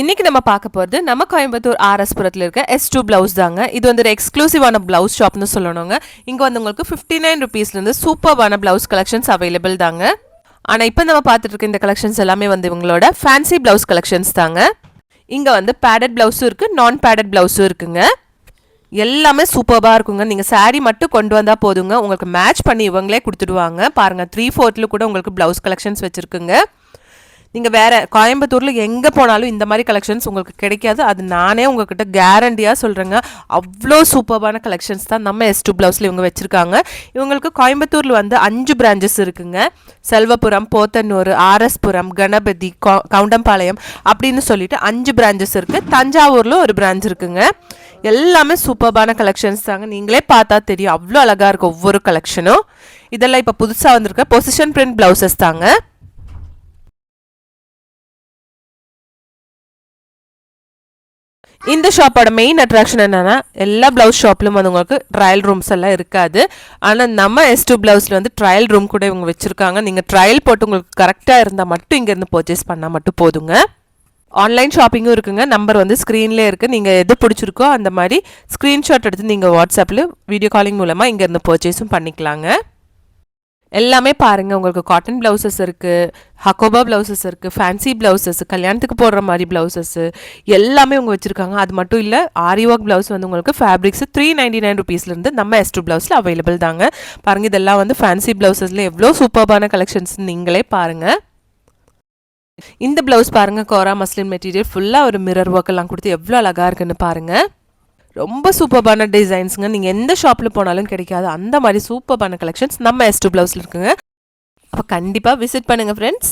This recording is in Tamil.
இன்னைக்கு நம்ம பார்க்க போகிறது நம்ம கோயம்புத்தூர் ஆர்எஸ்புரத்தில் இருக்க S2 பிளவுஸ் தாங்க. இது வந்து ஒரு எக்ஸ்க்ளூசிவான பிளவுஸ் ஷாப்னு சொல்லணுங்க. இங்கே வந்து உங்களுக்கு 59 ருபீஸ்லேருந்து சூப்பர்வான பிளவுஸ் கலெக்ஷன்ஸ் அவைலபிள் தாங்க. ஆனால் இப்போ நம்ம பார்த்துட்டு இருக்க இந்த கலெக்ஷன்ஸ் எல்லாமே வந்து இவங்களோட ஃபேன்சி பிளவுஸ் கலெக்ஷன்ஸ் தாங்க. இங்கே வந்து பேடட் பிளவுஸும் இருக்குது, நான் பேடட் பிளவுஸும் இருக்குங்க. எல்லாமே சூப்பராக இருக்குங்க. நீங்கள் சாரீ மட்டும் கொண்டு வந்தால் போதுங்க, உங்களுக்கு மேட்ச் பண்ணி இவங்களே கொடுத்துடுவாங்க. பாருங்கள், 3/4 கூட உங்களுக்கு பிளவுஸ் கலெக்ஷன்ஸ் வச்சுருக்குங்க. நீங்கள் வேறு கோயம்புத்தூரில் எங்கே போனாலும் இந்த மாதிரி கலெக்ஷன்ஸ் உங்களுக்கு கிடைக்காது. அது நானே உங்கள்கிட்ட கேரண்டியாக சொல்கிறேங்க. அவ்வளோ சூப்பர்பான கலெக்ஷன்ஸ் தான் நம்ம S2 பிளவுஸில் இவங்க வச்சுருக்காங்க. இவங்களுக்கு கோயம்புத்தூரில் வந்து 5 பிரான்ச்சஸ் இருக்குங்க. செல்வபுரம், போத்தனூர், ஆர்எஸ்புரம், கணபதி, கவுண்டம்பாளையம் அப்படின்னு சொல்லிட்டு 5 பிரான்ச்சஸ் இருக்குது. தஞ்சாவூரில் ஒரு பிரான்ச் இருக்குங்க. எல்லாமே சூப்பர்பான கலெக்ஷன்ஸ் தாங்க. நீங்களே பார்த்தா தெரியும், அவ்வளோ அழகாக இருக்கும் ஒவ்வொரு கலெக்ஷனும். இதெல்லாம் இப்போ புதுசாக வந்திருக்க பொசிஷன் பிரிண்ட் பிளவுசஸ் தாங்க. இந்த ஷாப்போட மெயின் அட்ராக்ஷன் என்னன்னா, எல்லா பிளவுஸ் ஷாப்லையும் வந்து உங்களுக்கு ட்ரையல் ரூம்ஸ் எல்லாம் இருக்காது. ஆனால் நம்ம S2 பிளவுஸில் வந்து ட்ரையல் ரூம் கூட இவங்க வச்சுருக்காங்க. நீங்கள் ட்ரையல் போட்டு உங்களுக்கு கரெக்டாக இருந்தால் மட்டும் இங்கேருந்து பர்ச்சேஸ் பண்ணால் மட்டும் போதுங்க. ஆன்லைன் ஷாப்பிங்கும் இருக்குங்க. நம்பர் வந்து ஸ்க்ரீன்லேயே இருக்குது. நீங்கள் எது பிடிச்சிருக்கோ அந்த மாதிரி ஸ்க்ரீன்ஷாட் எடுத்து நீங்கள் வாட்ஸ்அப்பில் வீடியோ காலிங் மூலமாக இங்கேருந்து பர்ச்சேஸும் பண்ணிக்கலாங்க. எல்லாமே பாருங்கள், உங்களுக்கு காட்டன் ப்ளவுசஸ் இருக்குது, ஹக்கோபா ப்ளவுசஸ் இருக்குது, ஃபேன்சி ப்ளவுசஸ், கல்யாணத்துக்கு போடுற மாதிரி ப்ளவுசஸ்ஸு எல்லாமே அவங்க வச்சுருக்காங்க. அது மட்டும் இல்லை, ஆரி ஒர்க் ப்ளவுஸ் வந்து உங்களுக்கு ஃபேப்ரிக்ஸ் 399 ருபீஸ்லேருந்து நம்ம S2 பிளவுஸில் அவைலபிள் தாங்க. பாருங்கள், இதெல்லாம் வந்து ஃபேன்சி ப்ளவுசஸில் எவ்வளோ சூப்பர்பான கலெக்ஷன்ஸ் நீங்களே பாருங்கள். இந்த ப்ளவுஸ் பாருங்கள், கோரா மஸ்லின் மெட்டீரியல் ஃபுல்லாக ஒரு மிரர் ஒர்க் எல்லாம் கொடுத்து எவ்வளோ அழகாக இருக்குன்னு பாருங்கள். ரொம்ப சூப்பர்பான டிசைன்ஸுங்க. நீங்கள் எந்த ஷாப்பில் போனாலும் கிடைக்காது அந்த மாதிரி சூப்பர்பான கலெக்ஷன்ஸ் நம்ம S2 பிளவுஸில் இருக்குங்க. அப்போ கண்டிப்பாக விசிட் பண்ணுங்கள் ஃப்ரெண்ட்ஸ்.